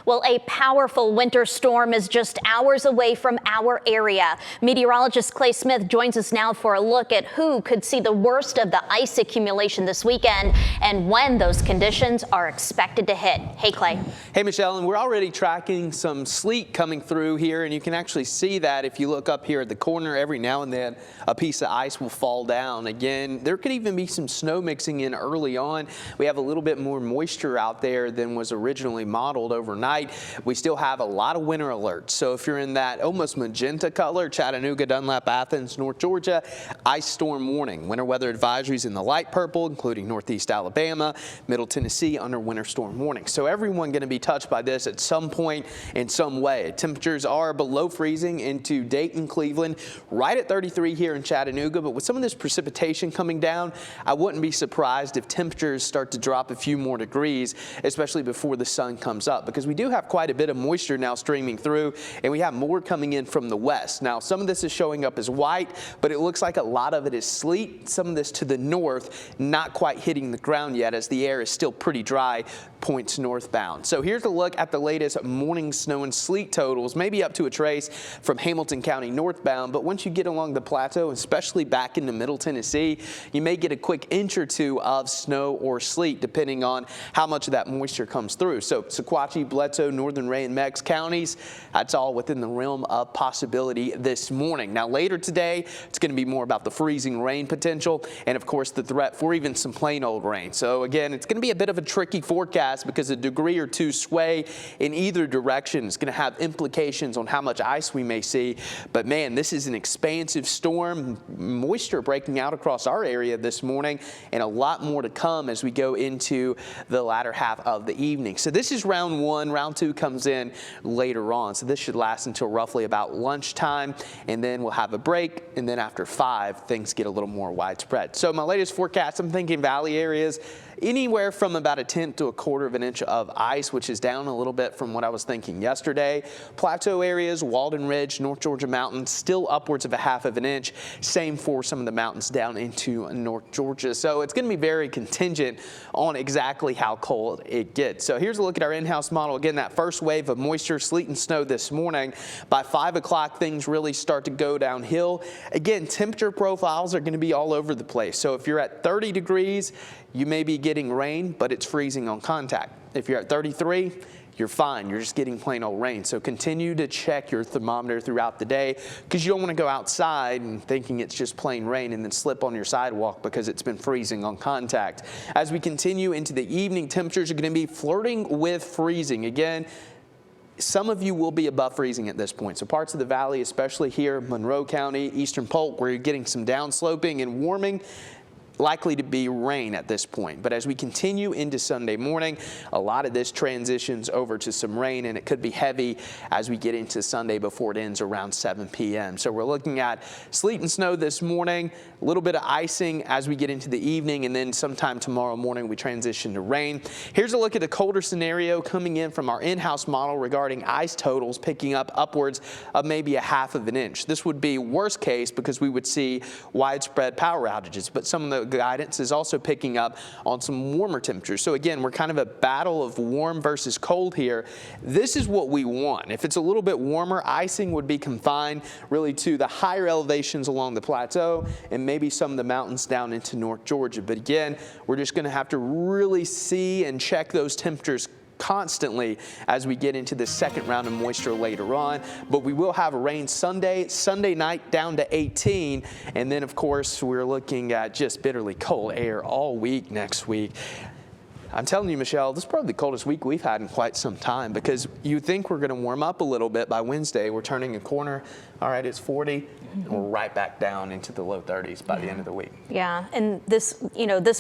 Well, a powerful winter storm is just hours away from our area. Meteorologist Clay Smith joins us now for a look at who could see the worst of the ice accumulation this weekend and when those conditions are expected to hit. Hey, Clay. Hey, Michelle, and we're already tracking some sleet coming through here, and you can actually see that if you look up here at the corner. Every now and then a piece of ice will fall down. Again, there could even be some snow mixing in early on. We have a little bit more moisture out there than was originally modeled overnight. We still have a lot of winter alerts. So if you're in that almost magenta color, Chattanooga, Dunlap, Athens, North Georgia, ice storm warning. Winter weather advisories in the light purple, including Northeast Alabama, Middle Tennessee under winter storm warning. So everyone going to be touched by this at some point in some way. Temperatures are below freezing into Dayton, Cleveland, right at 33 here in Chattanooga. But with some of this precipitation coming down, I wouldn't be surprised if temperatures start to drop a few more degrees, especially before the sun comes up, because we do have quite a bit of moisture now streaming through, and we have more coming in from the west. Now, some of this is showing up as white, but it looks like a lot of it is sleet. Some of this to the north, not quite hitting the ground yet, as the air is still pretty dry, points northbound. So here's a look at the latest morning snow and sleet totals, maybe up to a trace from Hamilton County northbound, but once you get along the plateau, especially back into Middle Tennessee, you may get a quick inch or two of snow or sleet, depending on how much of that moisture comes through. So Sequatchie, Bledsoe, Northern Ray, and Meigs counties, that's all within the realm of possibility this morning. Now later today, it's going to be more about the freezing rain potential and of course the threat for even some plain old rain. So again, it's going to be a bit of a tricky forecast because a degree or two sway in either direction is going to have implications on how much ice we may see. But man, this is an expansive storm, moisture breaking out across our area this morning, and a lot more to come as we go into the latter half of the evening. So this is round one. Round two comes in later on. So this should last until roughly about lunchtime, and then we'll have a break. And then after 5, things get a little more widespread. So my latest forecast, I'm thinking valley areas, anywhere from about 1/10 to 1/4 of an inch of ice, which is down a little bit from what I was thinking yesterday. Plateau areas, Walden Ridge, North Georgia mountains, still upwards of 1/2 of an inch. Same for some of the mountains down into North Georgia. So it's going to be very contingent on exactly how cold it gets. So here's a look at our in-house model. Again, that first wave of moisture, sleet and snow this morning. By 5 o'clock, things really start to go downhill. Again, temperature profiles are going to be all over the place. So if you're at 30 degrees, you may be getting rain, but it's freezing on contact. If you're at 33, you're fine. You're just getting plain old rain. So continue to check your thermometer throughout the day, because you don't want to go outside and thinking it's just plain rain and then slip on your sidewalk because it's been freezing on contact. As we continue into the evening, temperatures are going to be flirting with freezing. Again, some of you will be above freezing at this point. So parts of the valley, especially here, Monroe County, Eastern Polk, where you're getting some downsloping and warming, likely to be rain at this point. But as we continue into Sunday morning, a lot of this transitions over to some rain, and it could be heavy as we get into Sunday before it ends around 7 p.m. So we're looking at sleet and snow this morning, a little bit of icing as we get into the evening, and then sometime tomorrow morning we transition to rain. Here's a look at the colder scenario coming in from our in-house model regarding ice totals picking up upwards of maybe 1/2 of an inch. This would be worst case because we would see widespread power outages, but some of the guidance is also picking up on some warmer temperatures. So again, we're kind of a battle of warm versus cold here. This is what we want. If it's a little bit warmer, icing would be confined really to the higher elevations along the plateau and maybe some of the mountains down into North Georgia. But again, we're just going to have to really see and check those temperatures constantly as we get into the second round of moisture later on. But we will have rain Sunday night down to 18, and then of course we're looking at just bitterly cold air all week next week. I'm telling you, Michelle, this is probably the coldest week we've had in quite some time, because you think we're going to warm up a little bit by Wednesday. We're turning a corner. All right, it's 40. And we're right back down into the low 30s by the end of the week. Yeah, and this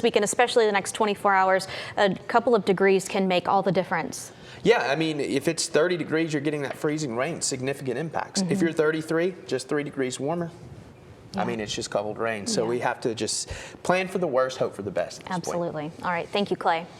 weekend, especially the next 24 hours, a couple of degrees can make all the difference. Yeah, I mean, if it's 30 degrees, you're getting that freezing rain, significant impacts. If you're 33, just 3 degrees warmer. Yeah. I mean, it's just cold rain. So we have to just plan for the worst, hope for the best. Absolutely. All right. Thank you, Clay.